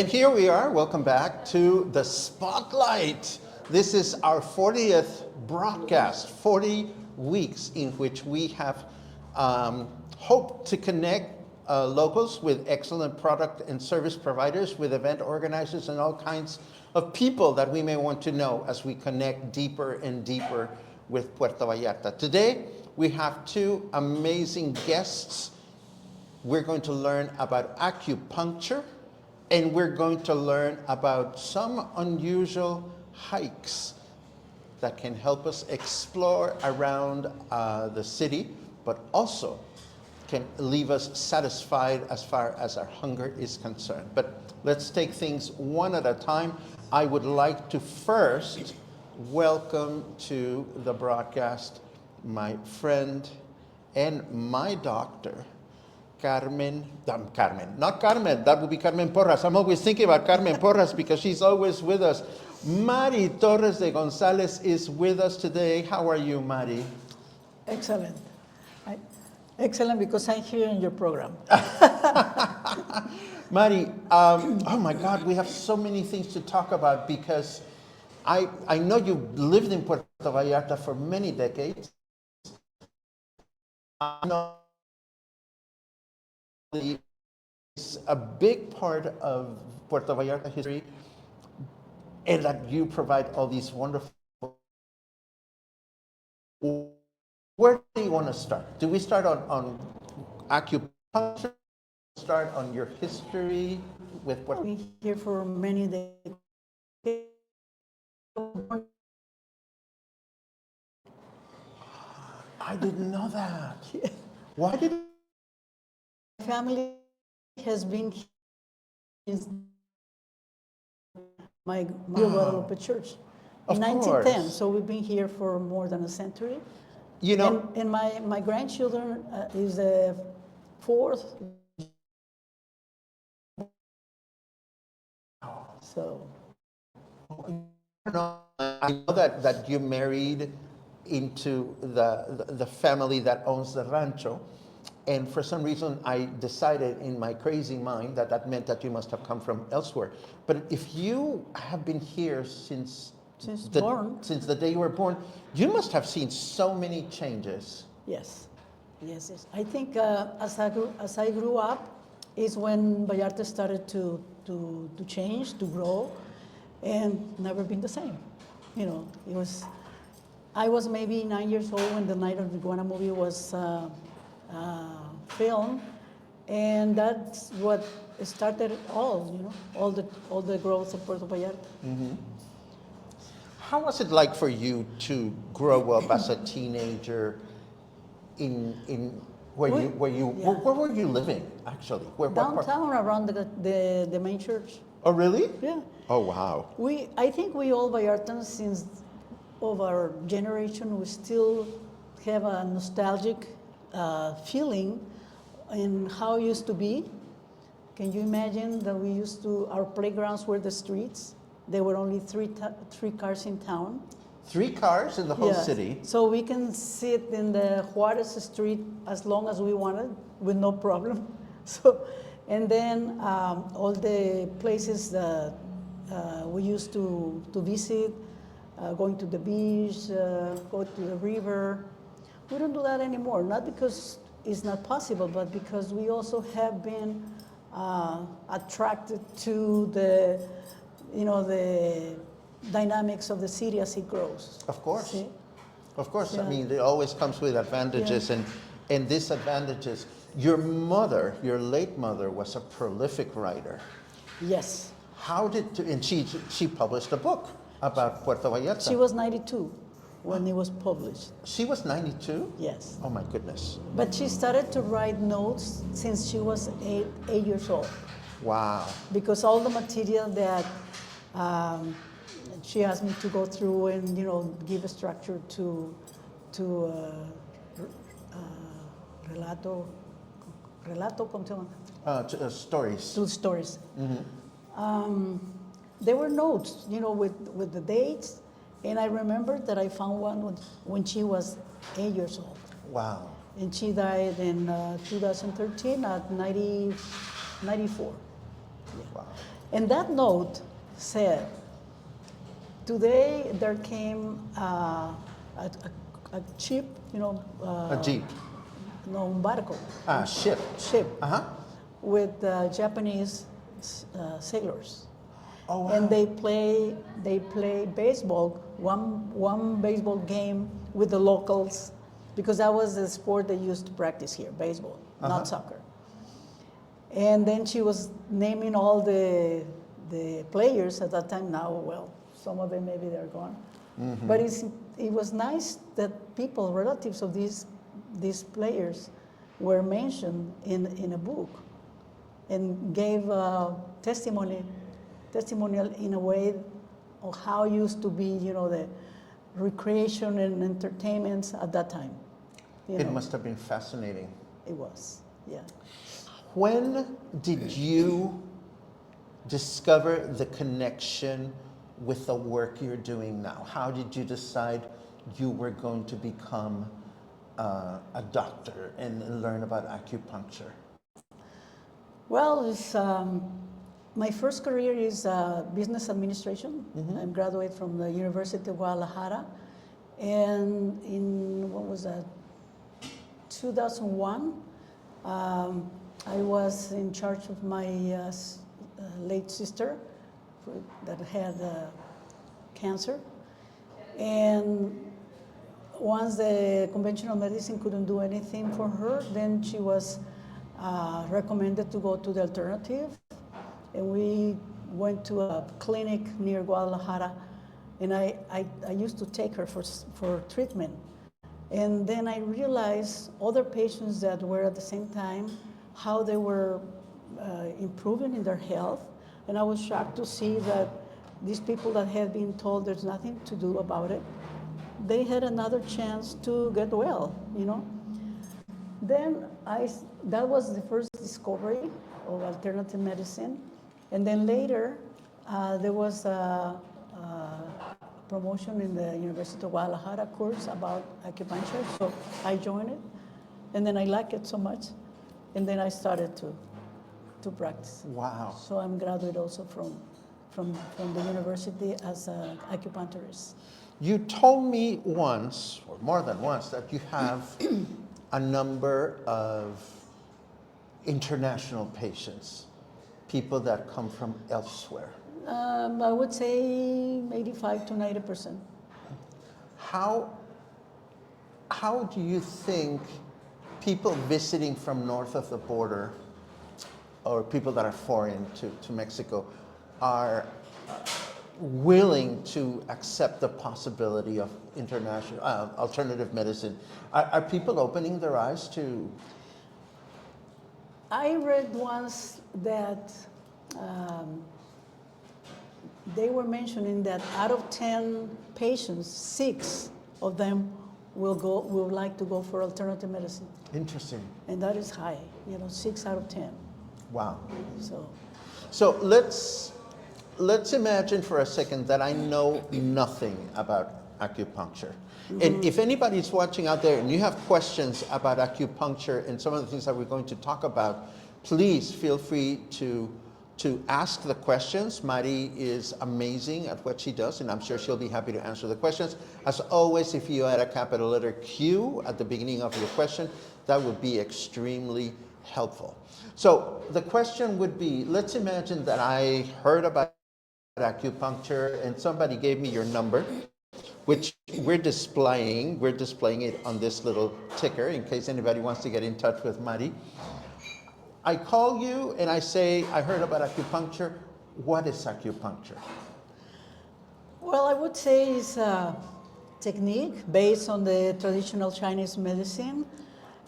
And here we are. Welcome back to the Spotlight. This is our 40th broadcast, 40 weeks in which we have hoped to connect locals with excellent product and service providers, with event organizers, and all kinds of people that we may want to know as we connect deeper and deeper with Puerto Vallarta. Today, we have two amazing guests. We're going to learn about acupuncture, and we're going to learn about some unusual hikes that can help us explore around the city, but also can leave us satisfied as far as our hunger is concerned. But let's take things one at a time. I would like to first welcome to the broadcast my friend and my doctor, not Carmen, that would be Carmen Porras. I'm always thinking about Carmen Porras because she's always with us. Mari Torres de González is with us today. How are you, Mari? Excellent. Excellent, because I'm here in your program. Mari, oh my God, we have so many things to talk about because I know you've lived in Puerto Vallarta for many decades. I know it's a big part of Puerto Vallarta history, and that you provide all these wonderful. Where do you want to start? Do we start on acupuncture? Start on your history with what? I've been here for many decades. I didn't know that. Why did My family has been here since my Guadalupe Church in 1910. So we've been here for more than a century. You know, and my grandchildren is the fourth. So I know that you married into the family that owns the rancho, and for some reason I decided in my crazy mind that meant that you must have come from elsewhere. But if you have been here since the day you were born, you must have seen so many changes. Yes. I think as I grew up is when Vallarta started to change, to grow, and never been the same. You know, I was maybe 9 years old when the Night of the Iguana movie was filmed, and that's what started it all. You know, all the growth of Puerto Vallarta. Mm-hmm. How was it like for you to grow up as a teenager where were you living actually? Downtown, around the main church. Oh, really? Yeah. Oh, wow. I think we all Vallartans, since of our generation, we still have a nostalgic feeling in how it used to be. Can you imagine that our playgrounds were the streets? There were only three cars in town. 3 cars in the whole city? So we can sit in the Juarez Street as long as we wanted with no problem. So, and then all the places that we used to visit, going to the beach, go to the river. We don't do that anymore, not because it's not possible, but because we also have been attracted to the dynamics of the city as it grows. Of course. See? Of course. Yeah. I mean, it always comes with advantages and disadvantages. Your mother, your late mother, was a prolific writer. Yes. And she published a book about Puerto Vallarta. She was 92 when it was published. She was 92? Yes. Oh my goodness. But she started to write notes since she was 8 years old. Wow. Because all the material that she asked me to go through and give a structure to relato, ¿cómo se llama? Stories. To stories. Mm-hmm. There were notes, with the dates, and I remember that I found one when she was 8 years old. Wow. And she died in 2013 at 94. Yeah. Wow. And that note said, today there came a ship, A jeep. no, un barco, Ship. ship Uh-huh. with Japanese sailors. Oh, wow. And they play baseball, one baseball game with the locals, because that was the sport they used to practice here, baseball, not soccer. And then she was naming all the players at that time. Now, well, some of them maybe they're gone. But it was nice that people, relatives of these players, were mentioned in a book, and gave testimonial in a way of how used to be, the recreation and entertainments at that time. It must have been fascinating. It was, yeah. When did you discover the connection with the work you're doing now? How did you decide you were going to become a doctor and learn about acupuncture? Well, my first career is business administration. I'm graduate from the University of Guadalajara. And in, 2001, I was in charge of my late sister that had cancer. And once the conventional medicine couldn't do anything for her, then she was recommended to go to the alternative. And we went to a clinic near Guadalajara, and I used to take her for treatment. And then I realized other patients that were at the same time, how they were improving in their health. And I was shocked to see that these people that had been told there's nothing to do about it, they had another chance to get well, Then that was the first discovery of alternative medicine. And then later, there was a promotion in the University of Guadalajara course about acupuncture, so I joined it, and then I liked it so much, and then I started to practice. Wow. So I'm graduate also from the university as an acupuncturist. You told me once, or more than once, that you have a number of international patients, people that come from elsewhere. I would say 85 to 90%. How do you think people visiting from north of the border, or people that are foreign to Mexico, are willing to accept the possibility of international alternative medicine? Are people opening their eyes to? I read once that they were mentioning that out of 10 patients, 6 of them will like to go for alternative medicine. Interesting. And that is high, 6 out of 10. Wow. So let's imagine for a second that I know nothing about acupuncture. And if anybody's watching out there and you have questions about acupuncture and some of the things that we're going to talk about, please feel free to ask the questions. Mari is amazing at what she does, and I'm sure she'll be happy to answer the questions. As always, if you add a capital letter Q at the beginning of your question, that would be extremely helpful. So the question would be, let's imagine that I heard about acupuncture and somebody gave me your number, which we're displaying it on this little ticker in case anybody wants to get in touch with Mari. I call you and I say, I heard about acupuncture. What is acupuncture? Well, I would say it's a technique based on the traditional Chinese medicine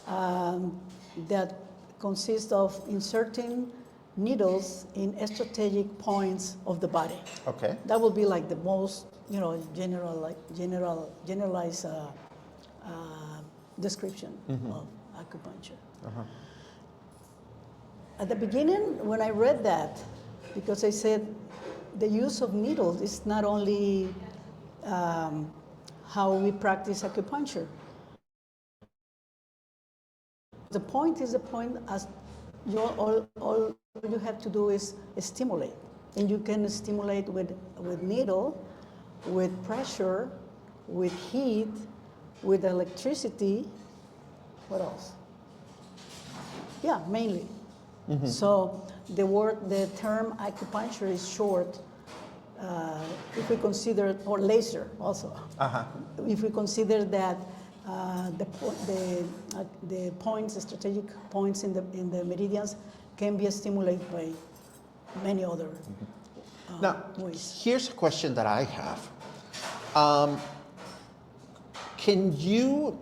that consists of inserting needles in strategic points of the body. Okay. That would be like the most, generalized description of acupuncture. At the beginning, when I read that, because I said the use of needles is not only how we practice acupuncture. The point is as all you have to do is stimulate. And you can stimulate with needle, with pressure, with heat, with electricity. What else? Yeah, mainly. So the term acupuncture is short. If we consider, or laser also, if we consider that the points, the strategic points in the meridians can be stimulated by many other Now, ways. here's a question that I have. Can you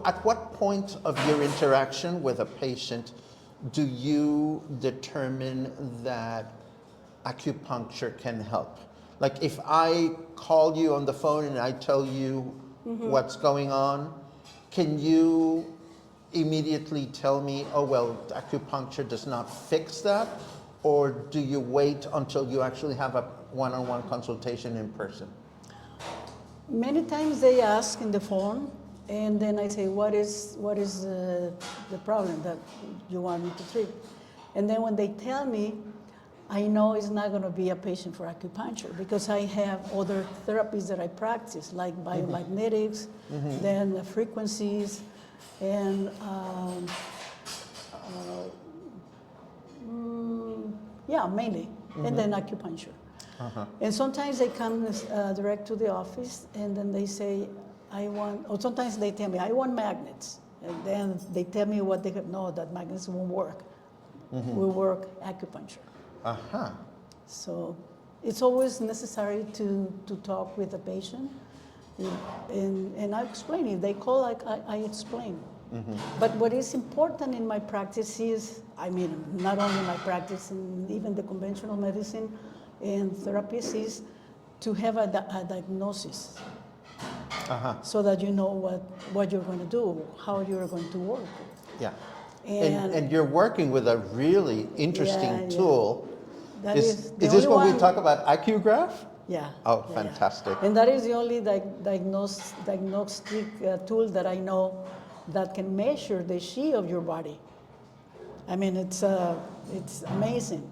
at what point of your interaction with a patient do you determine that acupuncture can help? Like if I call you on the phone and I tell you what's going on, can you immediately tell me, oh, well, acupuncture does not fix that? Or do you wait until you actually have a one-on-one consultation in person? Many times they ask in the phone, and then I say, what is the problem that you want me to treat? And then when they tell me, I know it's not going to be a patient for acupuncture because I have other therapies that I practice, like biomagnetics, then the frequencies, and yeah, mainly, and then acupuncture. And sometimes they come direct to the office, and then they say, or sometimes they tell me, I want magnets. And then they tell me what they have. No, that magnets won't work. We work acupuncture. So it's always necessary to talk with the patient. And I explain. If they call, I explain. But what is important in my practice is, I mean, not only my practice, and even the conventional medicine and therapies, is to have a diagnosis. So that you know what you're going to do, how you're going to work. Yeah. And you're working with a really interesting tool. Is this what we talk about, AcuGraph? Yeah. Oh, fantastic. And that is the only diagnostic tool that I know that can measure the Qi of your body. I mean, it's amazing.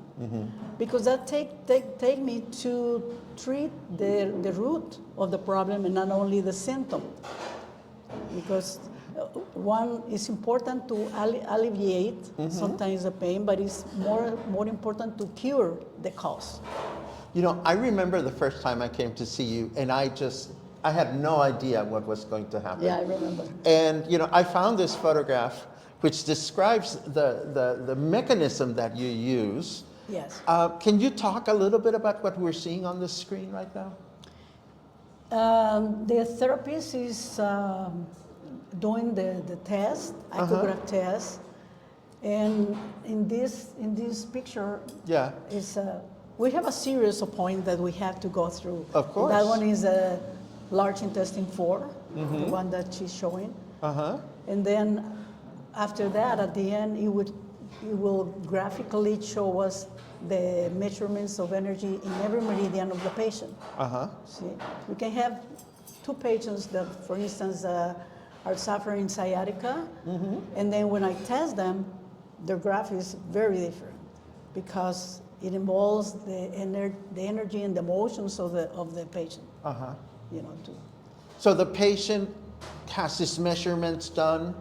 Because that take me to treat the root of the problem and not only the symptom. Because one is important to alleviate sometimes the pain, but it's more important to cure the cause. You know, I remember the first time I came to see you, and I had no idea what was going to happen. Yeah, I remember. And you know, I found this photograph which describes the mechanism that you use. Yes. Can you talk a little bit about what we're seeing on the screen right now? The therapist is doing the test, echograph test, and in this picture, is we have a series of points that we have to go through. Of course. That one is large intestine 4, the one that she's showing, and then after that, at the end, it will graphically show us the measurements of energy in every meridian of the patient. See, we can have 2 patients that, for instance, are suffering sciatica, and then when I test them, their graph is very different because it involves the energy and the emotions of the patient. You know, too. So the patient has his measurements done,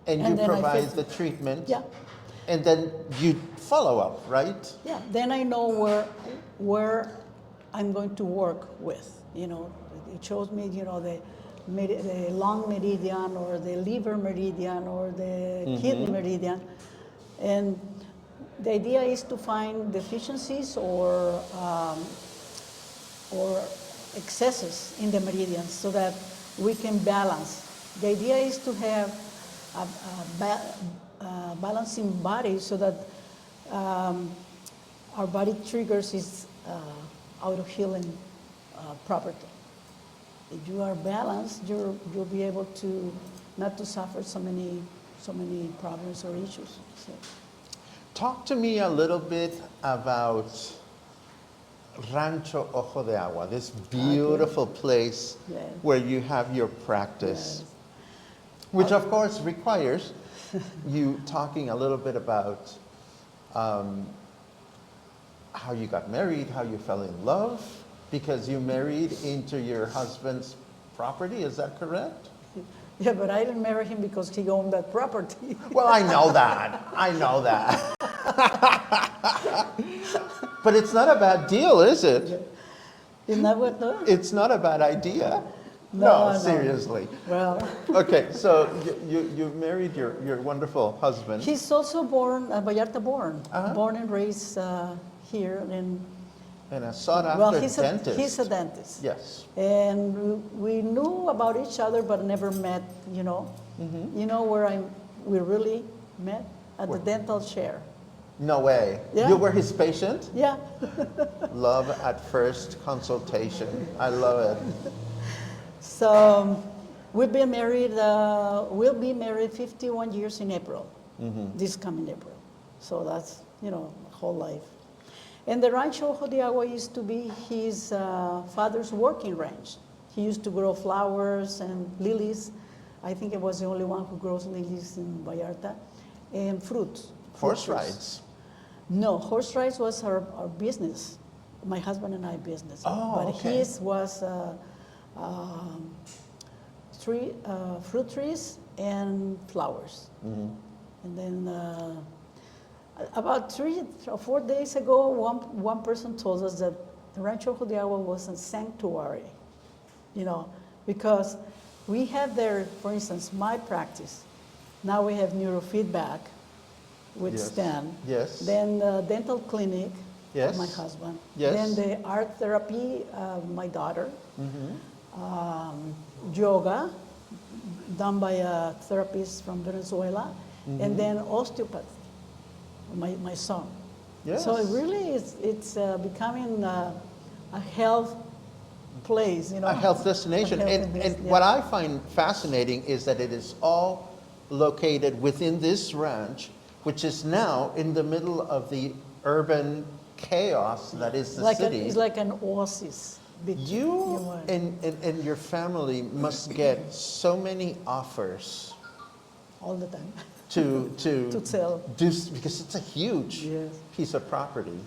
and you provide the treatment. Yeah. And then you follow up, right? Yeah. Then I know where I'm going to work with. You know, it shows me, you know, the lung meridian or the liver meridian or the kidney meridian, and the idea is to find deficiencies or excesses in the meridians so that we can balance. The idea is to have a balancing body so that our body triggers its auto-healing property. If you are balanced, you'll be able to not to suffer so many problems or issues. So. Talk to me a little bit about Rancho Ojo de Agua, this beautiful place where you have your practice, which of course requires you talking a little bit about how you got married, how you fell in love, because you married into your husband's property, is that correct? Yeah, but I didn't marry him because he owned that property. Well, I know that. I know that. But it's not a bad deal, is it? Isn't that what, no? It's not a bad idea. No, no. Seriously. Well, Okay, so you married your wonderful husband. he's also born, Vallarta born, Uh-huh. born and raised here in, And a sought-after well, dentist. he's a dentist. Yes. And we knew about each other, but never met, you know. Mm-hmm. You know where we really met? At Where? the dental chair. No way. Yeah. You were his patient? Yeah. Love at first consultation. I love it. So we've been married, we'll be married 51 years in April, this coming April. So that's, you know, whole life. And the Rancho Ojo de Agua used to be his father's working ranch. He used to grow flowers and lilies. I think it was the only one who grows lilies in Vallarta. And fruits. Horse fruit trees. rides. No, horse rides was our business, my husband and I business. Oh, but okay. his was fruit trees and flowers. Mm-hmm. And then about 3 or 4 days ago, one person told us that the Rancho Ojo de Agua was a sanctuary, you know, because we had there, for instance, my practice. Now we have neurofeedback with Yes. Stan. Yes. Then the dental clinic, Yes. my husband. Yes. Then the art therapy, my daughter. Mm-hmm. Yoga, done by a therapist from Venezuela. And then osteopathy, my son. Yes. So it really is, it's becoming a health place, you know. A health destination. A health And destination, what yeah. I find fascinating is that it is all located within this ranch, which is now in the middle of the urban chaos that is the city. It's like an oasis. You are. and your family must get so many offers All the time. to To sell. because it's a huge Yes. piece of property.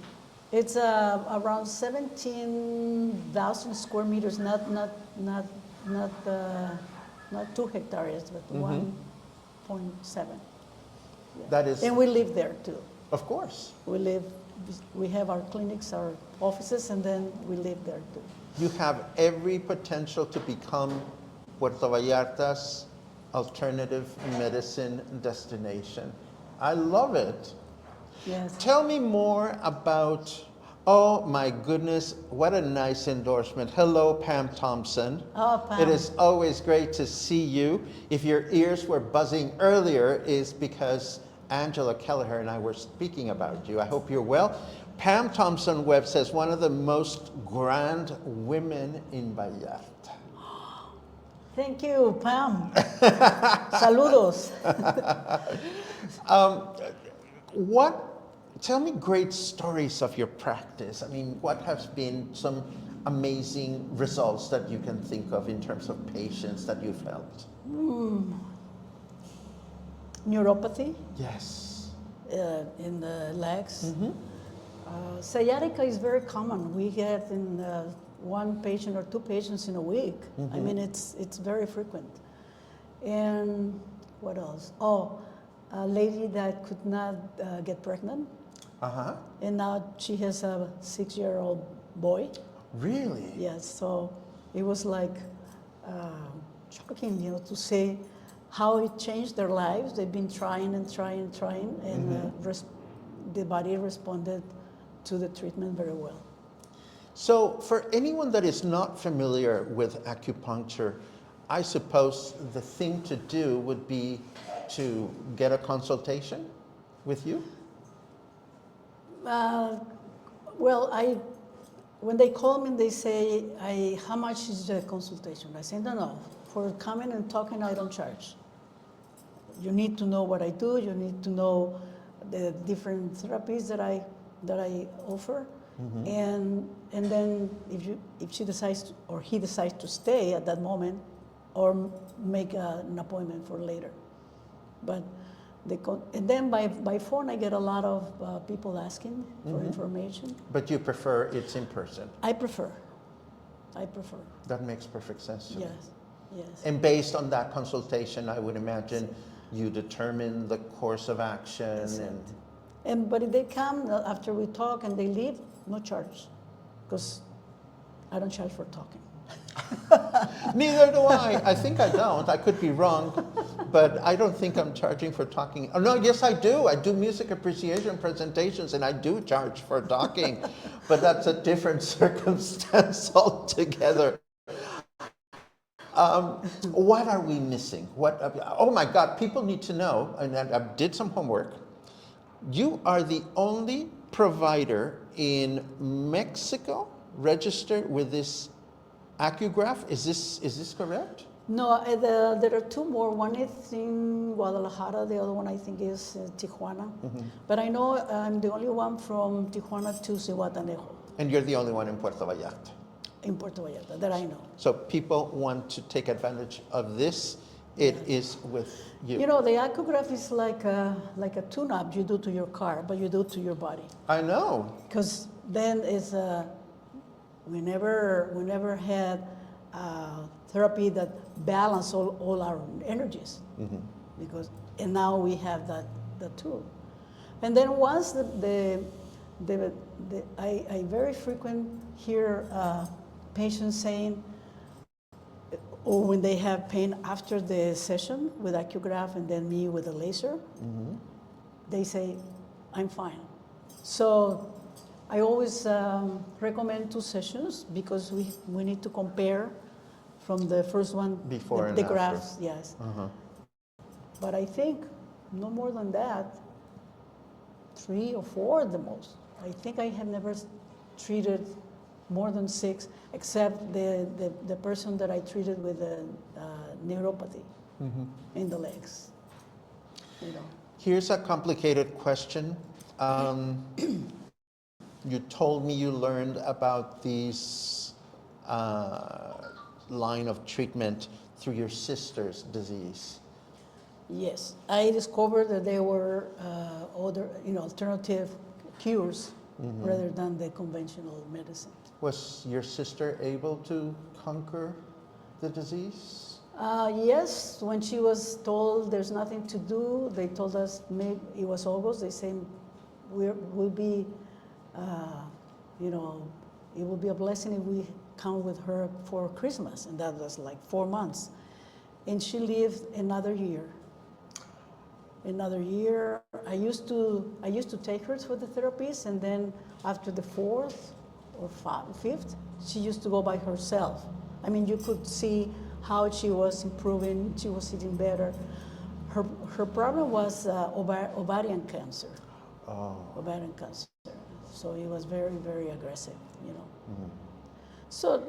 It's around 17,000 square meters, not 2 hectares, but 1.7. Yeah. That is, And we live there too. of course, We have our clinics, our offices, and then we live there too. you have every potential to become Puerto Vallarta's alternative medicine destination. I love it. Yes. Tell me more about, oh my goodness, what a nice endorsement. Hello, Pam Thompson. Oh, Pam. It is always great to see you. If your ears were buzzing earlier, is because Angela Kelleher and I were speaking about you. I hope you're well. Pam Thompson Webb says, one of the most grand women in Vallarta. Thank you, Pam. Saludos. Tell me great stories of your practice. I mean, what has been some amazing results that you can think of in terms of patients that you've helped? Neuropathy Yes. in the legs. Sciatica is very common. We get in one patient or 2 patients in a week. I mean, it's very frequent. And what else? Oh, a lady that could not get pregnant. Uh-huh. And now she has a 6-year-old boy. Really? Yes, so it was like shocking, you know, to see how it changed their lives. They've been trying and trying and trying, and the body responded to the treatment very well. So for anyone that is not familiar with acupuncture, I suppose the thing to do would be to get a consultation with you? Well, when they call me, they say, how much is the consultation? I say, no, for coming and talking, I don't charge. You need to know what I do. You need to know the different therapies that I offer. And then if she decides to, or he decides to stay at that moment, or make an appointment for later. But And then by phone, I get a lot of people asking for information. But you prefer it's in person? I prefer. That makes perfect sense to me. Yes. And based on that consultation, I would imagine you determine the course of action. But if they come after we talk and they leave, no charge, because I don't charge for talking. Neither do I. I think I don't. I could be wrong, but I don't think I'm charging for talking. Oh, no, yes, I do. I do music appreciation presentations, and I do charge for talking, but that's a different circumstance altogether. What are we missing? Oh my God, people need to know, and I did some homework. You are the only provider in Mexico registered with this acograph. Is this correct? No, there are two more. One is in Guadalajara. The other one I think is Tijuana. But I know I'm the only one from Tijuana to Zihuatanejo. And you're the only one in Puerto Vallarta. In Puerto Vallarta, that I know. So people want to take advantage of this. It is with you. You know, the echograph is like a tune-up you do to your car, but you do it to your body. I know. Because then it's we never had therapy that balanced all our energies. And now we have that tool. And then once I very frequent hear patients saying, or when they have pain after the session with acograph and then me with a laser, they say, I'm fine. So I always recommend 2 sessions because we need to compare from the first one, before and the after. graphs, yes. But I think no more than that, 3 or 4 at the most. I think I have never treated more than 6, except the person that I treated with a neuropathy in the legs. You know. Here's a complicated question. You told me you learned about these line of treatment through your sister's disease. Yes, I discovered that there were other, alternative cures rather than the conventional medicine. Was your sister able to conquer the disease? Yes, when she was told there's nothing to do, they told us, maybe it was August, they said we'll be, it will be a blessing if we come with her for Christmas, and that was like 4 months. And she lived another year. I used to take her for the therapies, and then after the 4th or 5th, she used to go by herself. I mean, you could see how she was improving. She was eating better. Her problem was ovarian cancer. Oh. Ovarian cancer. So it was very, very aggressive, So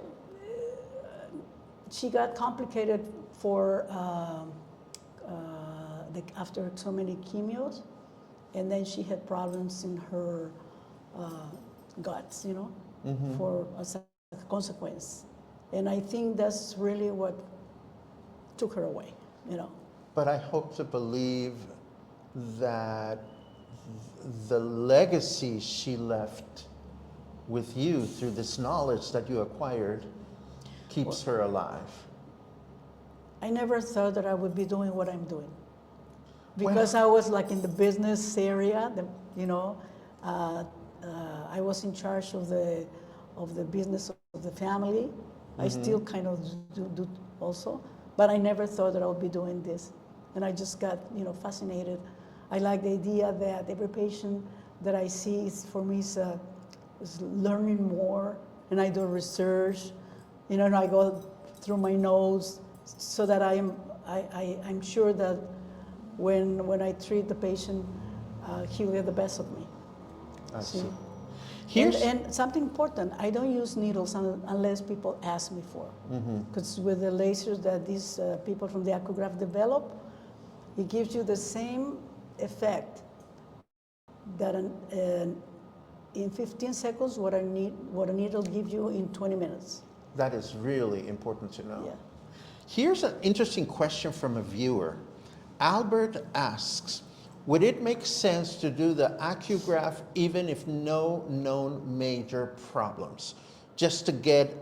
she got complicated for after so many chemios, and then she had problems in her guts, for as a consequence. And I think that's really what took her away, But I hope to believe that the legacy she left with you through this knowledge that you acquired keeps her alive. I never thought that I would be doing what I'm doing. Because I was like in the business area, I was in charge of the business of the family. I still kind of do also, but I never thought that I would be doing this. And I just got, fascinated. I like the idea that every patient that I see for me is learning more, and I do research, and I go through my notes so that I'm sure that when I treat the patient, he will get the best of me. I see. And something important, I don't use needles unless people ask me for. Because with the lasers that these people from the echograph develop, it gives you the same effect that in 15 seconds what a needle gives you in 20 minutes. That is really important to know. Yeah. Here's an interesting question from a viewer. Albert asks, would it make sense to do the acograph even if no known major problems, just to get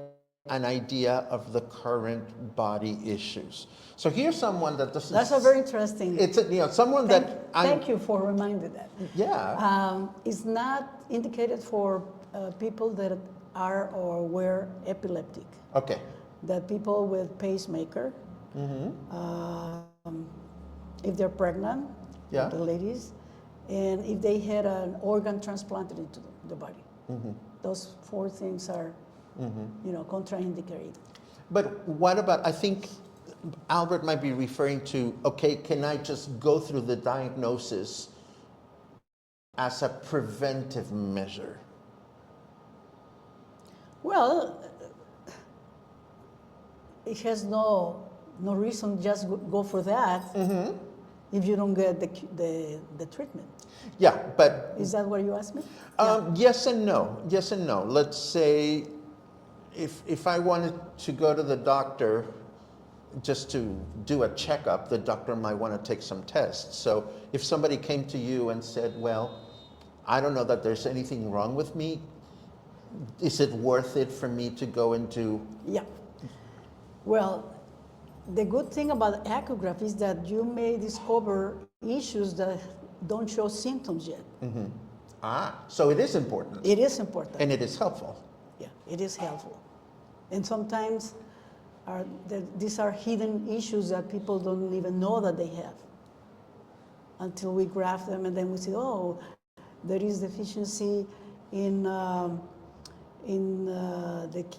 an idea of the current body issues? So here's someone that doesn't. That's a very interesting. It's someone that. Thank you for reminding that. Yeah. It's not indicated for people that are or were epileptic. Okay. That people with pacemaker, if they're pregnant, Yeah. the ladies, and if they had an organ transplanted into the body. Those 4 things are, contraindicated. But what about, I think Albert might be referring to, okay, can I just go through the diagnosis as a preventive measure? Well, it has no reason just go for that if you don't get the treatment. Yeah, but Is that what you asked me? yes and no. Yes and no. Let's say if I wanted to go to the doctor just to do a checkup, the doctor might want to take some tests. So if somebody came to you and said, well, I don't know that there's anything wrong with me, is it worth it for me to go into? Yeah. Well, the good thing about echograph is that you may discover issues that don't show symptoms yet. So it is important. It is important. And it is helpful. Yeah, it is helpful. And sometimes these are hidden issues that people don't even know that they have until we graph them, and then we say, oh, there is deficiency in the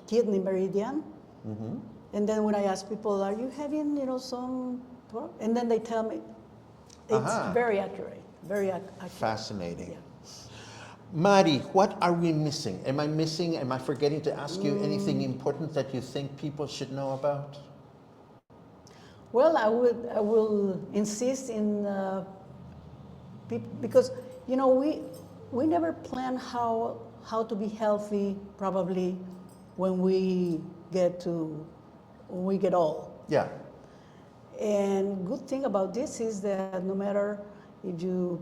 kidney meridian. And then when I ask people, are you having, some, and then they tell me, it's very accurate, very accurate. Fascinating. Yeah. Mari, what are we missing? Am I forgetting to ask you anything important that you think people should know about? Well, I will insist in, because, we never plan how to be healthy probably when we get old. Yeah. And good thing about this is that no matter if you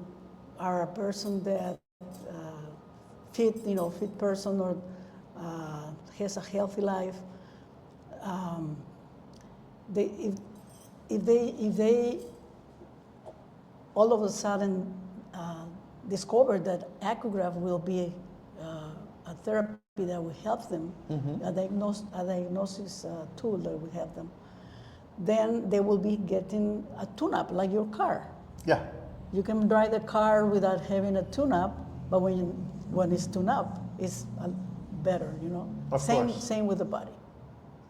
are a person that fit person or has a healthy life, if they all of a sudden discover that echograph will be a therapy that will help them, a diagnosis tool that will help them, then they will be getting a tune-up like your car. Yeah. You can drive the car without having a tune-up, but when it's tuned up, it's better, Of course. Same with the body.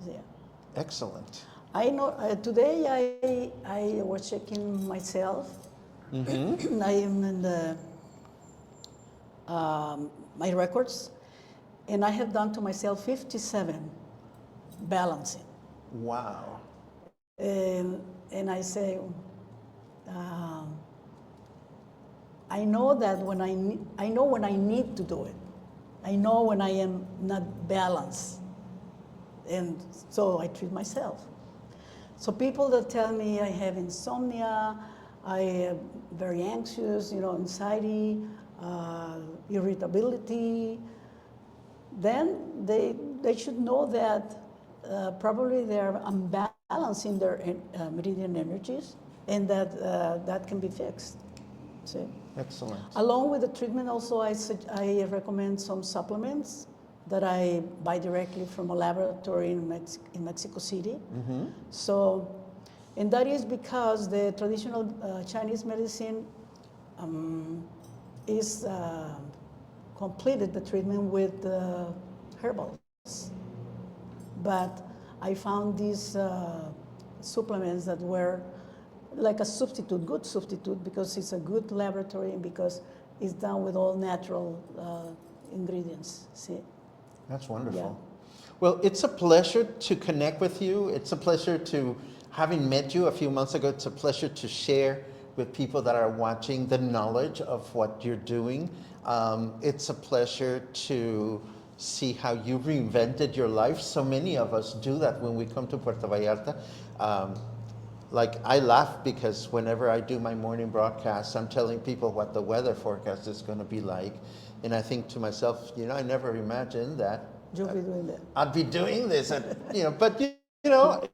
Yeah. Excellent. I know today I was checking myself. I am in the my records, and I have done to myself 57 balancing. Wow. And I say, I know that when I know when I need to do it. I know when I am not balanced, and so I treat myself. So people that tell me I have insomnia, I am very anxious, anxiety, irritability, then they should know that probably they're unbalancing their meridian energies, and that can be fixed. See? Excellent. Along with the treatment, also I recommend some supplements that I buy directly from a laboratory in Mexico City. So, and that is because the traditional Chinese medicine is completed the treatment with herbals. But I found these supplements that were like a substitute, good substitute, because it's a good laboratory and because it's done with all natural ingredients. See? That's wonderful. Yeah. Well, it's a pleasure to connect with you. It's a pleasure to, having met you a few months ago, it's a pleasure to share with people that are watching the knowledge of what you're doing. It's a pleasure to see how you reinvented your life. So many of us do that when we come to Puerto Vallarta. Like, I laugh because whenever I do my morning broadcasts, I'm telling people what the weather forecast is going to be like. And I think to myself, I never imagined that You'll be doing that. I'd be doing this. But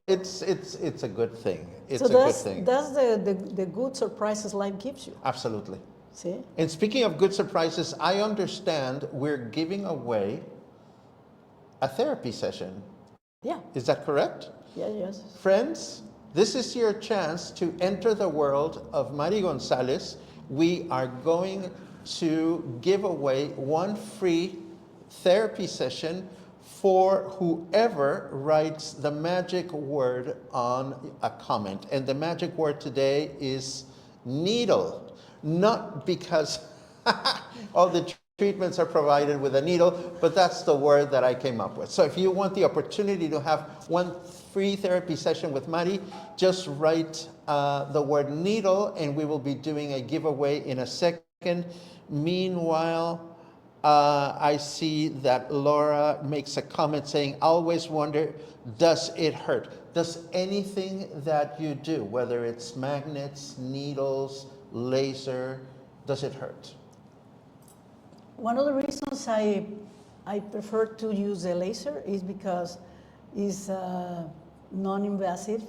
it's a good thing. It's So a good thing. that's the good surprises life gives you. Absolutely. See? And speaking of good surprises, I understand we're giving away a therapy session. Yeah. Is that correct? Yeah, yes. Friends, this is your chance to enter the world of Mari González. We are going to give away one free therapy session for whoever writes the magic word on a comment. And the magic word today is needle. Not because all the treatments are provided with a needle, but that's the word that I came up with. So if you want the opportunity to have one free therapy session with Mari, just write the word needle, and we will be doing a giveaway in a second. Meanwhile, I see that Laura makes a comment saying, I always wonder, does it hurt? Does anything that you do, whether it's magnets, needles, laser, does it hurt? One of the reasons I prefer to use a laser is because it's non-invasive.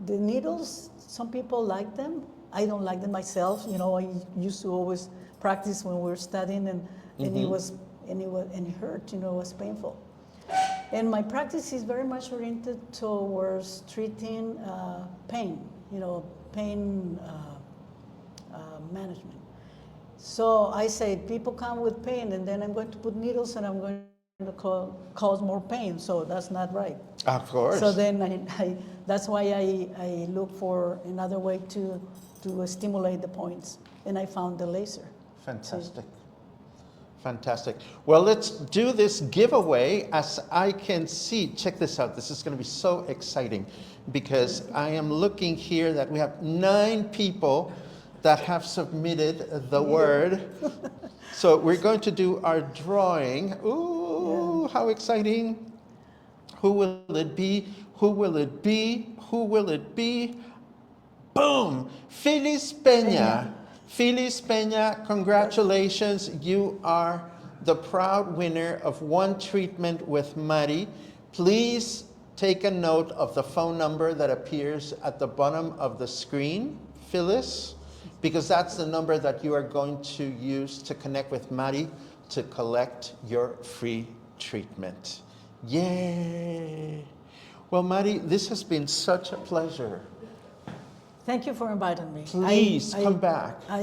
The needles, some people like them. I don't like them myself. I used to always practice when we were studying, and it hurt. It was painful. And my practice is very much oriented towards treating pain. Pain management. So I say people come with pain, and then I'm going to put needles, and I'm going to cause more pain. So that's not right. Of course. So then that's why I look for another way to stimulate the points, and I found the laser. Fantastic. Fantastic. Well, let's do this giveaway. As I can see, check this out. This is going to be so exciting because I am looking here that we have 9 people that have submitted the word. So we're going to do our drawing. Ooh, yeah. How exciting. Who will it be? Who will it be? Who will it be? Boom! Feliz Peña. Feliz Peña, congratulations. You are the proud winner of one treatment with Mari. Please take a note of the phone number that appears at the bottom of the screen, Phyllis, because that's the number that you are going to use to connect with Mari to collect your free treatment. Yay! Well, Mari, this has been such a pleasure. Thank you for inviting me. Please come back. I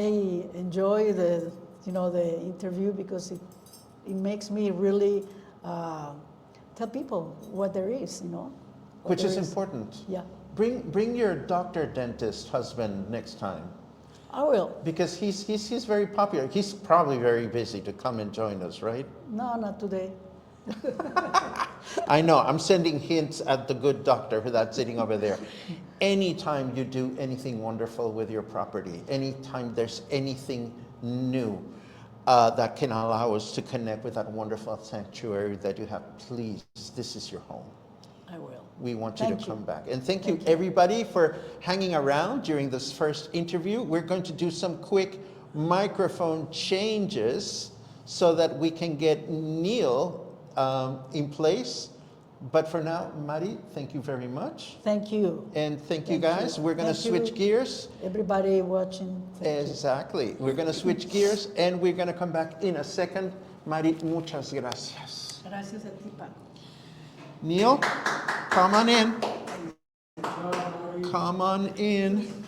enjoy the interview because it makes me really tell people what there is, Which is important. Yeah. Bring your doctor dentist husband next time. I will. Because he's very popular. He's probably very busy to come and join us, right? No, not today. I know, I'm sending hints at the good doctor that's sitting over there. Anytime you do anything wonderful with your property, anytime there's anything new that can allow us to connect with that wonderful sanctuary that you have, please, this is your home. I will. We want you to come back. And thank you everybody for hanging around during this first interview. We're going to do some quick microphone changes so that we can get Neil in place. But for now, Mari, thank you very much. Thank you. And thank you guys. We're going to switch gears. Everybody watching. Exactly. We're going to switch gears and we're going to come back in a second. Mari, muchas gracias. Gracias a ti, Paco. Neil, come on in. Come on in.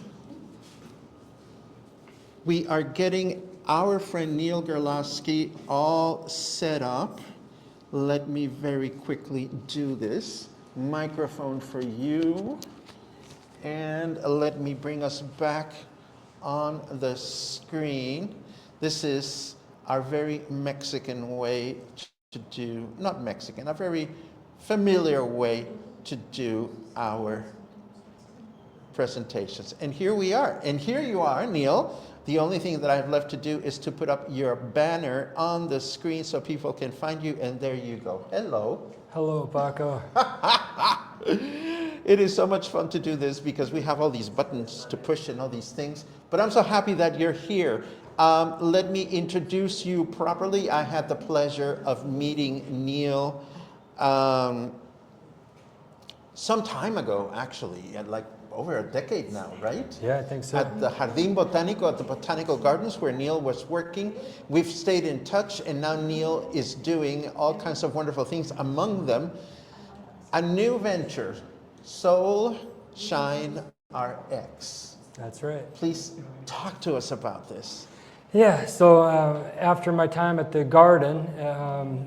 We are getting our friend Neil Gerlowski all set up. Let me very quickly do this. Microphone for you. And let me bring us back on the screen. This is our very Mexican way to do, not Mexican, a very familiar way to do our presentations. And here we are. And here you are, Neil. The only thing that I have left to do is to put up your banner on the screen so people can find you, and there you go. Hello. Hello, Paco. It is so much fun to do this because we have all these buttons to push and all these things. But I'm so happy that you're here. Let me introduce you properly. I had the pleasure of meeting Neil some time ago, actually, like over a decade now, right? Yeah, I think so. At the Jardín Botánico, at the Botanical Gardens, where Neil was working. We've stayed in touch, and now Neil is doing all kinds of wonderful things. Among them, a new venture, Soul Shine RX. That's right. Please talk to us about this. Yeah, so after my time at the garden,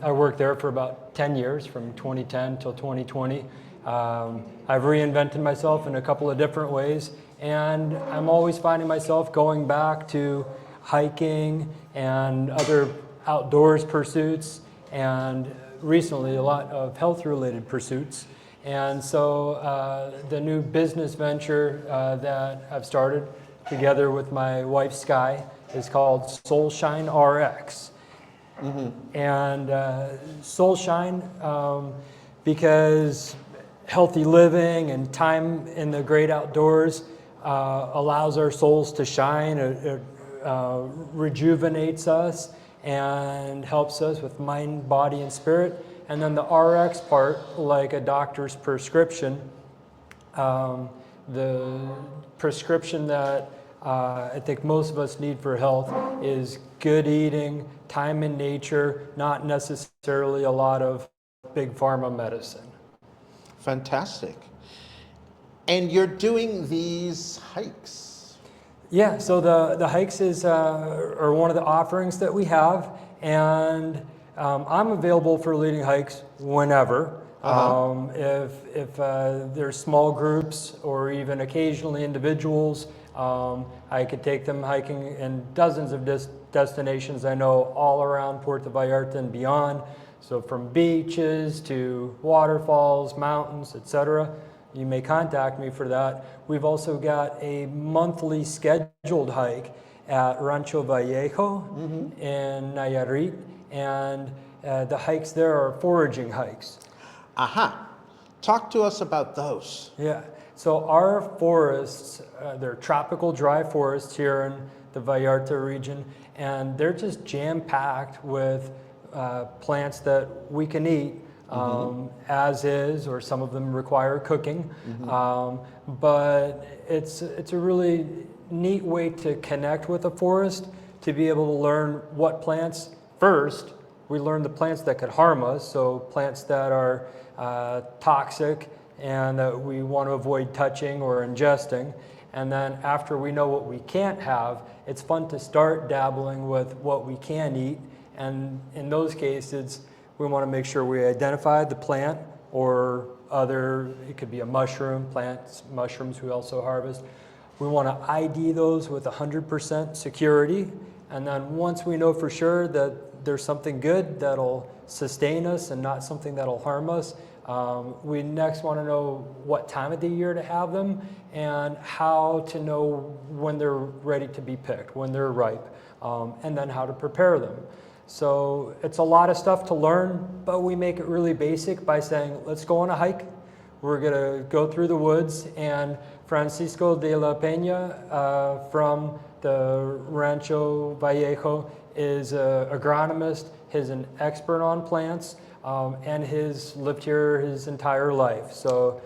I worked there for about 10 years, from 2010 till 2020. I've reinvented myself in a couple of different ways, and I'm always finding myself going back to hiking and other outdoors pursuits, and recently a lot of health-related pursuits. And so the new business venture that I've started together with my wife Sky is called Soul Shine RX. And Soul Shine, because healthy living and time in the great outdoors allows our souls to shine. It rejuvenates us and helps us with mind, body, and spirit. And then the RX part, like a doctor's prescription, the prescription that I think most of us need for health is good eating, time in nature, not necessarily a lot of big pharma medicine. Fantastic. And you're doing these hikes. Yeah, so the hikes are one of the offerings that we have, and I'm available for leading hikes whenever. If there's small groups or even occasionally individuals, I could take them hiking in dozens of destinations I know all around Puerto Vallarta and beyond. So from beaches to waterfalls, mountains, etc. You may contact me for that. We've also got a monthly scheduled hike at Rancho Vallejo in Nayarit, and the hikes there are foraging hikes. Aha. Talk to us about those. Yeah, so our forests, they're tropical dry forests here in the Vallarta region, and they're just jam-packed with plants that we can eat as is, or some of them require cooking. But it's a really neat way to connect with a forest, to be able to learn what plants. First, we learn the plants that could harm us, so plants that are toxic and that we want to avoid touching or ingesting. And then after we know what we can't have, it's fun to start dabbling with what we can eat. And in those cases, we want to make sure we identify the plant or other, it could be a mushroom, plants, mushrooms we also harvest. We want to ID those with 100% security. And then once we know for sure that there's something good that'll sustain us and not something that'll harm us, we next want to know what time of the year to have them and how to know when they're ready to be picked, when they're ripe, and then how to prepare them. So it's a lot of stuff to learn, but we make it really basic by saying, let's go on a hike. We're going to go through the woods, and Francisco de la Peña from the Rancho Vallejo is an agronomist. He's an expert on plants, and he's lived here his entire life. So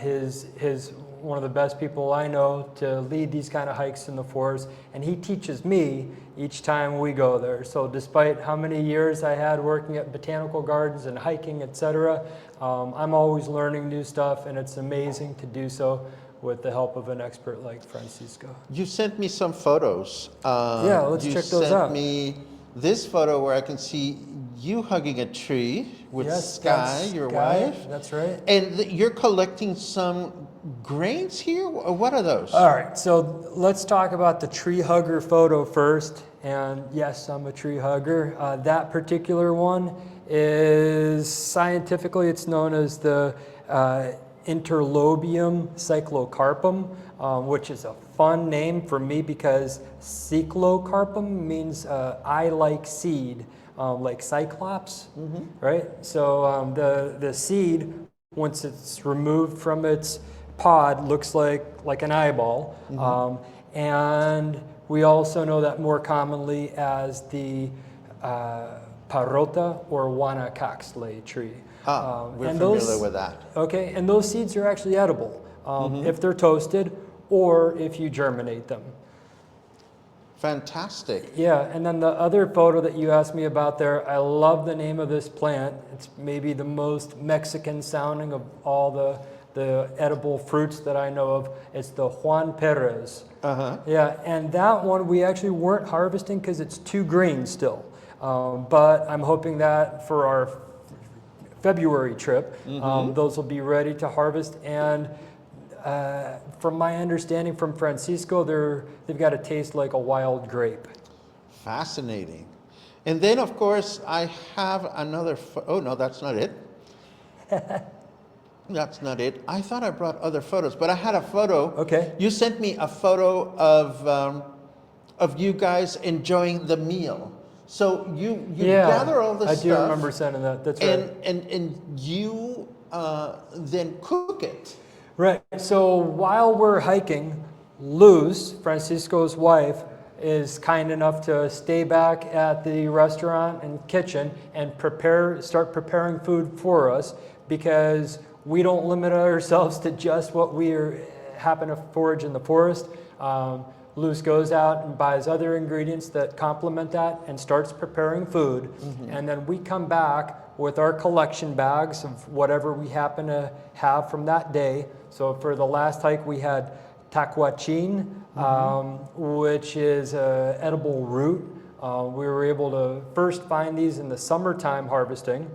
he's one of the best people I know to lead these kind of hikes in the forest, and he teaches me each time we go there. So despite how many years I had working at botanical gardens and hiking, etc., I'm always learning new stuff, and it's amazing to do so with the help of an expert like Francisco. You sent me some photos. Yeah, let's check those out. You sent me this photo where I can see you hugging a tree with Sky, your wife. That's right. And you're collecting some grains here? What are those? All right, so let's talk about the tree hugger photo first. And yes, I'm a tree hugger. That particular one is scientifically, it's known as the Interlobium cyclocarpum, which is a fun name for me because cyclocarpum means eye-like seed, like cyclops, right? So the seed once it's removed from its pod, looks like an eyeball. And we also know that more commonly as the parota or Guanacaxle tree. We're and familiar with that. Okay, and those seeds are actually edible if they're toasted or if you germinate them. Fantastic. Yeah, and then the other photo that you asked me about there, I love the name of this plant. It's maybe the most Mexican sounding of all the edible fruits that I know of. It's the Juan Perez. Yeah, and that one we actually weren't harvesting because it's too green still. But I'm hoping that for our February trip, those will be ready to harvest. And from my understanding from Francisco, they've got to taste like a wild grape. Fascinating. And then, of course, I have another. Oh no, that's not it. That's not it. I thought I brought other photos, but I had a photo. Okay. You sent me a photo of you guys enjoying the meal. So you gather all the I stuff. do remember sending that. That's right. And you then cook it. Right. So while we're hiking, Luz, Francisco's wife, is kind enough to stay back at the restaurant and kitchen and start preparing food for us, because we don't limit ourselves to just what we happen to forage in the forest. Luz goes out and buys other ingredients that complement that and starts preparing food. And then we come back with our collection bags of whatever we happen to have from that day. So for the last hike, we had tacuachin, which is an edible root. We were able to first find these in the summertime harvesting,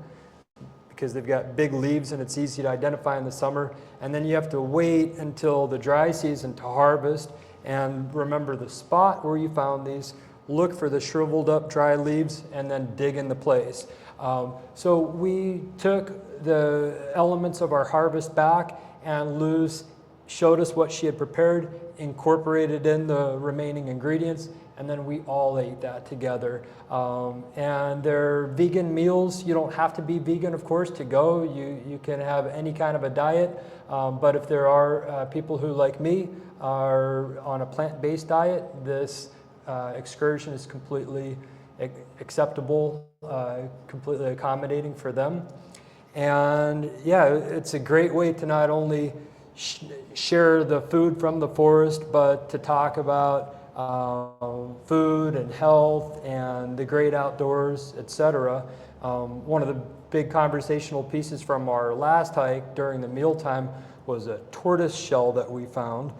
because they've got big leaves and it's easy to identify in the summer. And then you have to wait until the dry season to harvest. And remember the spot where you found these, look for the shriveled up dry leaves, and then dig into place. So we took the elements of our harvest back, and Luz showed us what she had prepared, incorporated in the remaining ingredients, and then we all ate that together. And they're vegan meals. You don't have to be vegan, of course, to go. You can have any kind of a diet. But if there are people who, like me, are on a plant-based diet, this excursion is completely acceptable, completely accommodating for them. And yeah, it's a great way to not only share the food from the forest, but to talk about food and health and the great outdoors, etc. One of the big conversational pieces from our last hike during the mealtime was a tortoise shell that we found.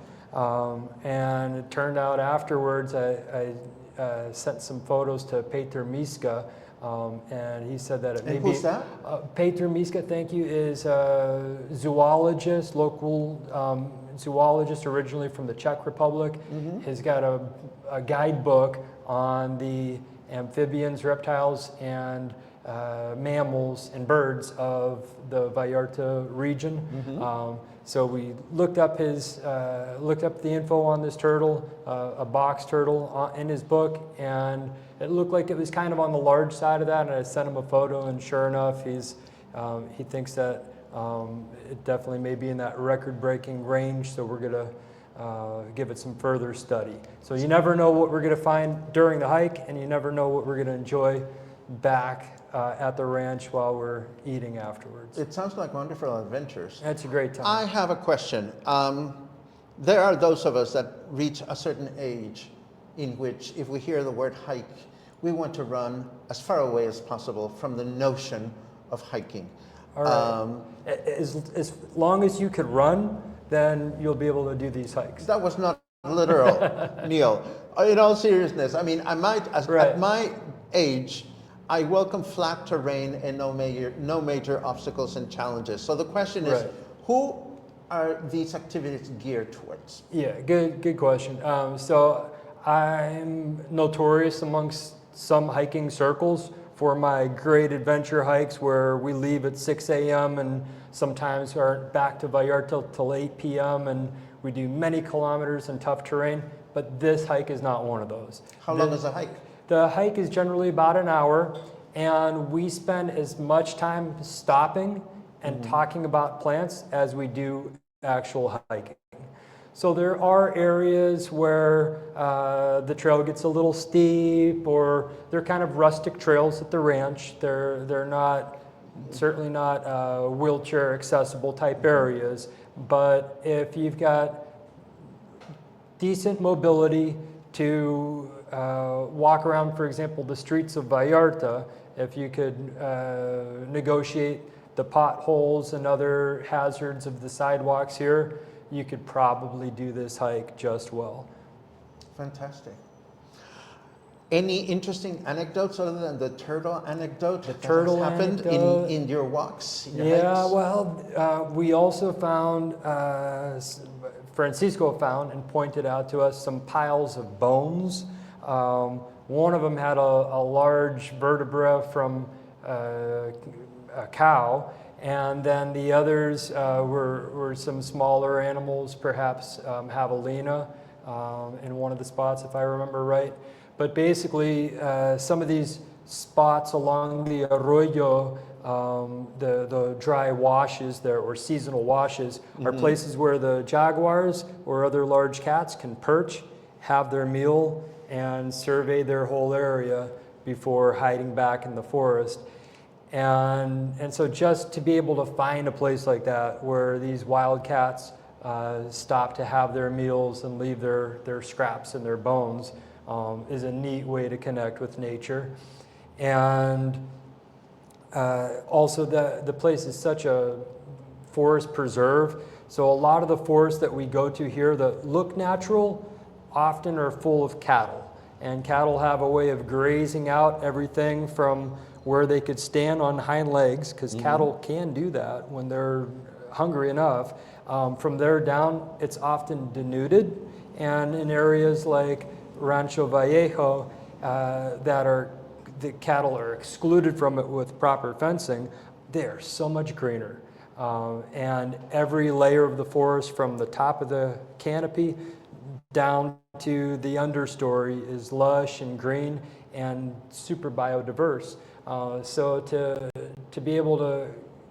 And it turned out afterwards, I sent some photos to Peter Miska, and he said that it may be... Who's that? Peter Miska, thank you, is a zoologist, local zoologist originally from the Czech Republic. He's got a guidebook on the amphibians, reptiles, and mammals and birds of the Vallarta region. So we looked up the info on this turtle, a box turtle in his book, and it looked like it was kind of on the large side of that. And I sent him a photo, and sure enough, he thinks that it definitely may be in that record-breaking range. So we're gonna give it some further study. So you never know what we're gonna find during the hike, and you never know what we're gonna enjoy back at the ranch while we're eating afterwards. It sounds like wonderful adventures. It's a great time. I have a question. There are those of us that reach a certain age in which, if we hear the word hike, we want to run as far away as possible from the notion of hiking. All right. As long as you could run, then you'll be able to do these hikes. That was not literal, Neil. In all seriousness, I mean, at my age, I welcome flat terrain and no major obstacles and challenges. So the question is, who are these activities geared towards? Yeah, good question. So I'm notorious amongst some hiking circles for my great adventure hikes where we leave at 6 a.m. and sometimes aren't back to Vallarta till 8 p.m. and we do many kilometers in tough terrain, but this hike is not one of those. How long is a hike? The hike is generally about an hour, and we spend as much time stopping and talking about plants as we do actual hiking. So there are areas where the trail gets a little steep, or they're kind of rustic trails at the ranch. They're not, certainly not wheelchair accessible type areas, but if you've got decent mobility to walk around, for example, the streets of Vallarta, if you could negotiate the potholes and other hazards of the sidewalks here, you could probably do this hike just well. Fantastic. Any interesting anecdotes other than the turtle anecdote that has happened in your walks? In your hikes? Well, we also found, Francisco found and pointed out to us some piles of bones. One of them had a large vertebra from a cow, and then the others were some smaller animals, perhaps javelina in one of the spots, if I remember right. But basically, some of these spots along the arroyo, the dry washes there, or seasonal washes, are places where the jaguars or other large cats can perch, have their meal, and survey their whole area before hiding back in the forest. And so just to be able to find a place like that where these wild cats stop to have their meals and leave their scraps and their bones is a neat way to connect with nature. And also the place is such a forest preserve, so a lot of the forests that we go to here that look natural often are full of cattle. And cattle have a way of grazing out everything from where they could stand on hind legs, because cattle can do that when they're hungry enough. From there down, it's often denuded, and in areas like Rancho Vallejo, the cattle are excluded from it with proper fencing, they are so much greener. And every layer of the forest, from the top of the canopy down to the understory, is lush and green and super biodiverse. So to be able to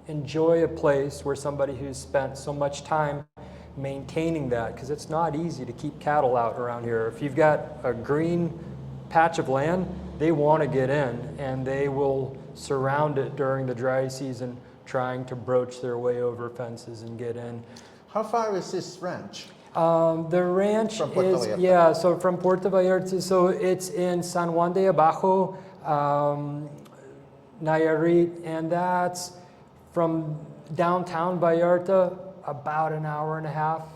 enjoy a place where somebody who's spent so much time maintaining that, because it's not easy to keep cattle out around here. If you've got a green patch of land, they want to get in, and they will surround it during the dry season, trying to broach their way over fences and get in. How far is this ranch? The ranch From Puerto is, Vallarta. so from Puerto Vallarta, so it's in San Juan de Abajo, Nayarit, and that's from downtown Vallarta about an hour and a half.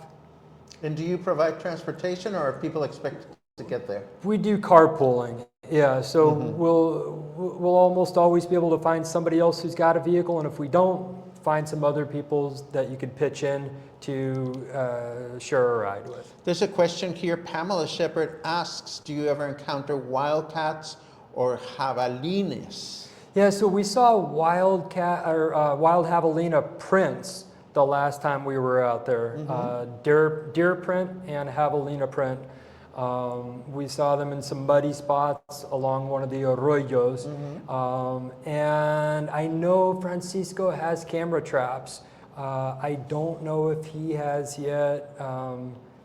And do you provide transportation, or are people expected to get there? We do carpooling, yeah, so we'll almost always be able to find somebody else who's got a vehicle, and if we don't, find some other people that you could pitch in to share a ride with. There's a question here. Pamela Shepard asks, do you ever encounter wildcats or javelines? Yeah, so we saw wild javelina prints the last time we were out there. Deer print and javelina print. We saw them in some muddy spots along one of the arroyos. And I know Francisco has camera traps. I don't know if he has yet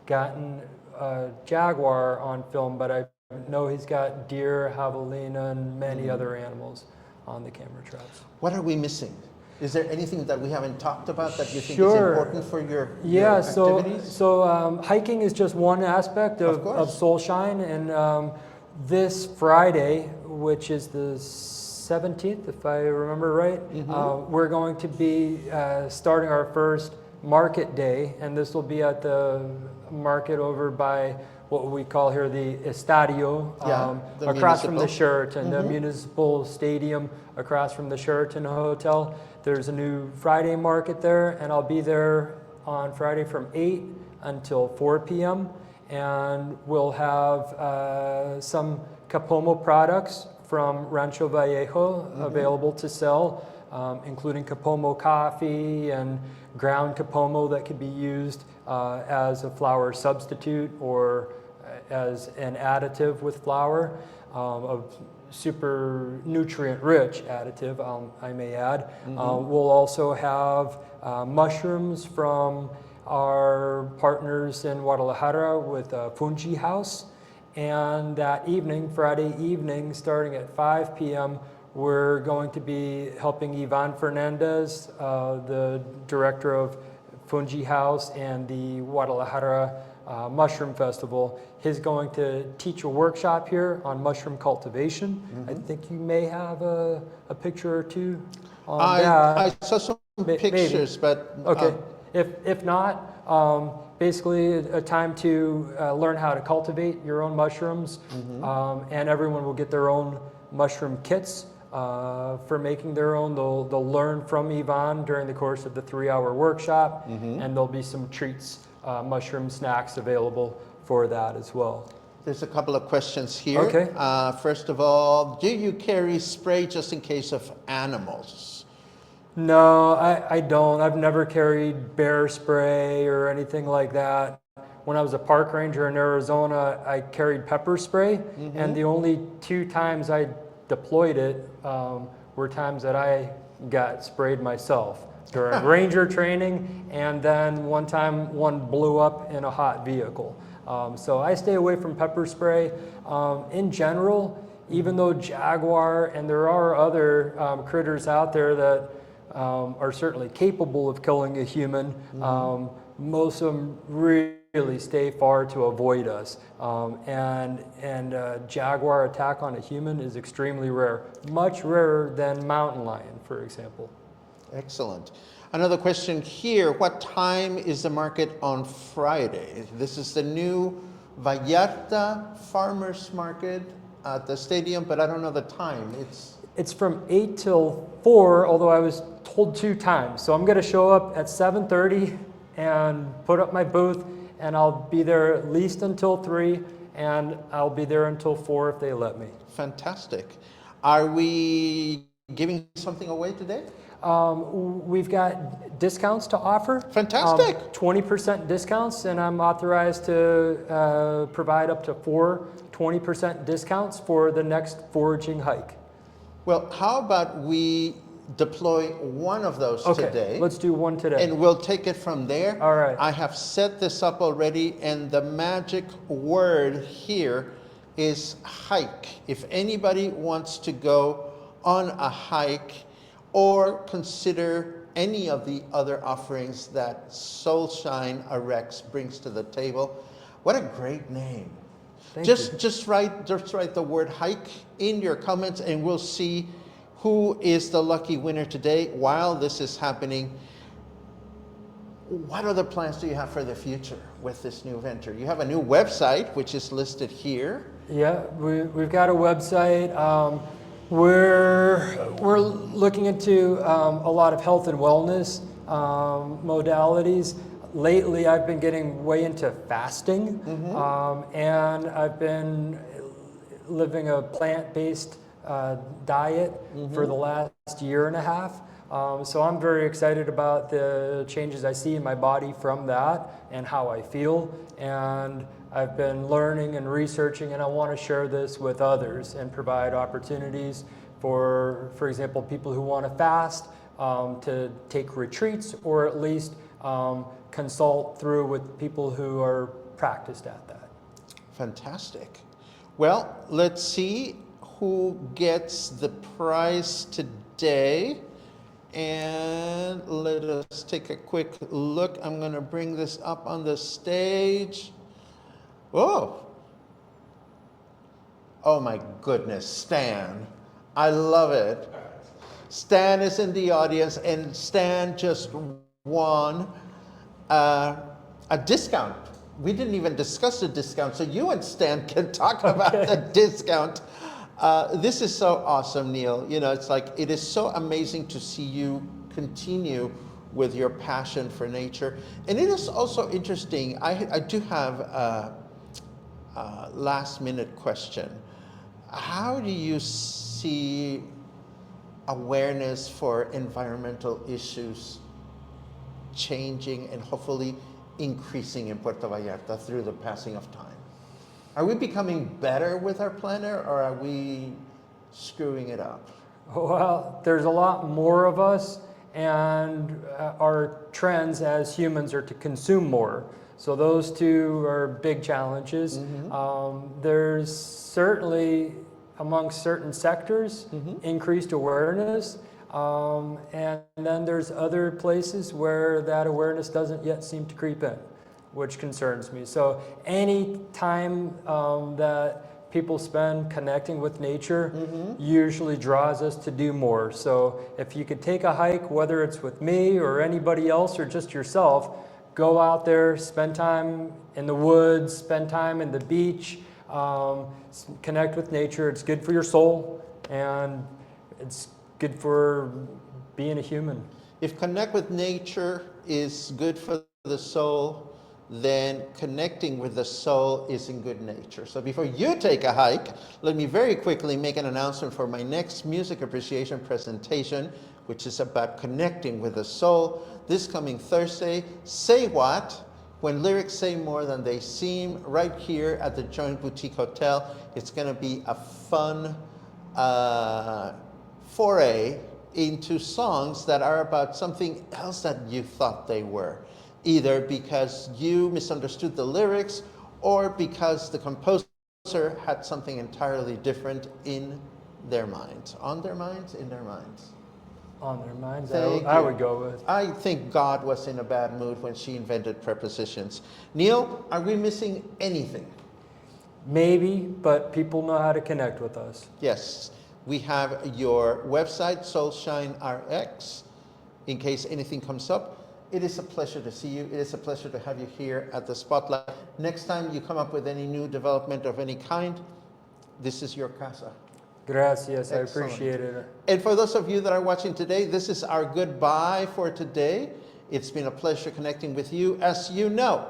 gotten a jaguar on film, but I know he's got deer, javelina, and many other animals on the camera traps. What are we missing? Is there anything that we haven't talked about that you think Sure. is important for your activities? So hiking is just one aspect of Soulshine, and this Friday, which is the 17th, if I remember right, we're going to be starting our first market day, and this will be at the market over by what we call here the Estadio, across from the Sheraton, the municipal stadium across from the Sheraton Hotel. There's a new Friday market there, and I'll be there on Friday from 8 until 4 p.m. And we'll have some Capomo products from Rancho Vallejo available to sell, including Capomo coffee and ground Capomo that could be used as a flour substitute or as an additive with flour, of super nutrient rich additive, I may add. We'll also have mushrooms from our partners in Guadalajara with Fungi House. And that evening, Friday evening, starting at 5 p.m., we're going to be helping Ivan Fernandez, the director of Fungi House and the Guadalajara Mushroom Festival. He's going to teach a workshop here on mushroom cultivation. I think you may have a picture or two on that. I saw some pictures, but okay. If not, basically a time to learn how to cultivate your own mushrooms, and everyone will get their own mushroom kits for making their own. They'll learn from Ivan during the course of the 3-hour workshop, and there'll be some treats, mushroom snacks available for that as well. There's a couple of questions here. Okay. First of all, do you carry spray just in case of animals? No, I don't. I've never carried bear spray or anything like that. When I was a park ranger in Arizona, I carried pepper spray, and the only 2 times I deployed it were times that I got sprayed myself during ranger training, and then one time one blew up in a hot vehicle. So I stay away from pepper spray. In general, even though jaguar and there are other critters out there that are certainly capable of killing a human, most of them really stay far to avoid us. And jaguar attack on a human is extremely rare, much rarer than mountain lion, for example. Excellent. Another question here, what time is the market on Friday? This is the new Vallarta Farmers Market at the stadium, but I don't know the time. It's from 8 till 4, although I was told 2 times. So I'm going to show up at 7:30 and put up my booth, and I'll be there at least until 3, and I'll be there until 4 if they let me. Fantastic. Are we giving something away today? We've got discounts to offer. Fantastic. 20% discounts, and I'm authorized to provide up to 4 20% discounts for the next foraging hike. Well, how about we deploy one of those today? Let's do one today. And we'll take it from there. All right. I have set this up already, and the magic word here is hike. If anybody wants to go on a hike or consider any of the other offerings that Soulshine RX brings to the table, what a great name. Just write the word hike in your comments, and we'll see who is the lucky winner today. While this is happening, what other plans do you have for the future with this new venture? You have a new website, which is listed here. Yeah, we've got a website. We're looking into a lot of health and wellness modalities. Lately, I've been getting way into fasting, and I've been living a plant-based diet for the last 1.5 years. So I'm very excited about the changes I see in my body from that and how I feel. And I've been learning and researching, and I want to share this with others and provide opportunities for example, people who want to fast to take retreats, or at least consult through with people who are practiced at that. Fantastic. Well, let's see who gets the prize today. And let us take a quick look. I'm going to bring this up on the stage. Oh my goodness, Stan. I love it. Stan is in the audience, and Stan just won a discount. We didn't even discuss the discount, so you and Stan can talk about the discount. This is so awesome, Neil. You know, it's like, it is so amazing to see you continue with your passion for nature. And it is also interesting, I do have a last minute question. How do you see awareness for environmental issues changing and hopefully increasing in Puerto Vallarta through the passing of time? Are we becoming better with our planet, or are we screwing it up? Well, there's a lot more of us, and our trends as humans are to consume more. So those two are big challenges. There's certainly, amongst certain sectors, increased awareness. And then there's other places where that awareness doesn't yet seem to creep in, which concerns me. So any time that people spend connecting with nature usually draws us to do more. So if you could take a hike, whether it's with me or anybody else or just yourself, go out there, spend time in the woods, spend time in the beach, connect with nature. It's good for your soul, and it's good for being a human. If connect with nature is good for the soul, then connecting with the soul is in good nature. So before you take a hike, let me very quickly make an announcement for my next music appreciation presentation, which is about connecting with the soul. This coming Thursday, Say What? When lyrics say more than they seem, right here at the Joint Boutique Hotel. It's gonna be a fun foray into songs that are about something else that you thought they were, either because you misunderstood the lyrics or because the composer had something entirely different in their minds. On their minds? In their minds? On their minds, Thank I you. would go with. I think God was in a bad mood when she invented prepositions. Neil, are we missing anything? Maybe, but people know how to connect with us. Yes. We have your website, Soulshine RX, in case anything comes up. It is a pleasure to see you. It is a pleasure to have you here at the Spotlight. Next time you come up with any new development of any kind, this is your casa. Gracias, I Excellent. appreciate it. And for those of you that are watching today, this is our goodbye for today. It's been a pleasure connecting with you. As you know,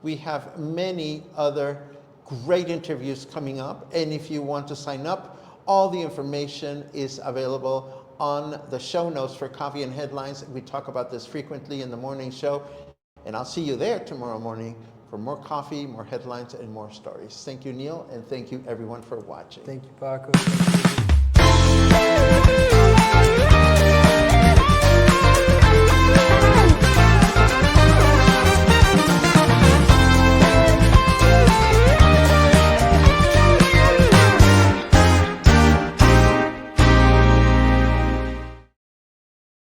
we have many other great interviews coming up. And if you want to sign up, all the information is available on the show notes for Coffee and Headlines. We talk about this frequently in the morning show. And I'll see you there tomorrow morning for more coffee, more headlines, and more stories. Thank you, Neil, and thank you everyone for watching. Thank you, Paco.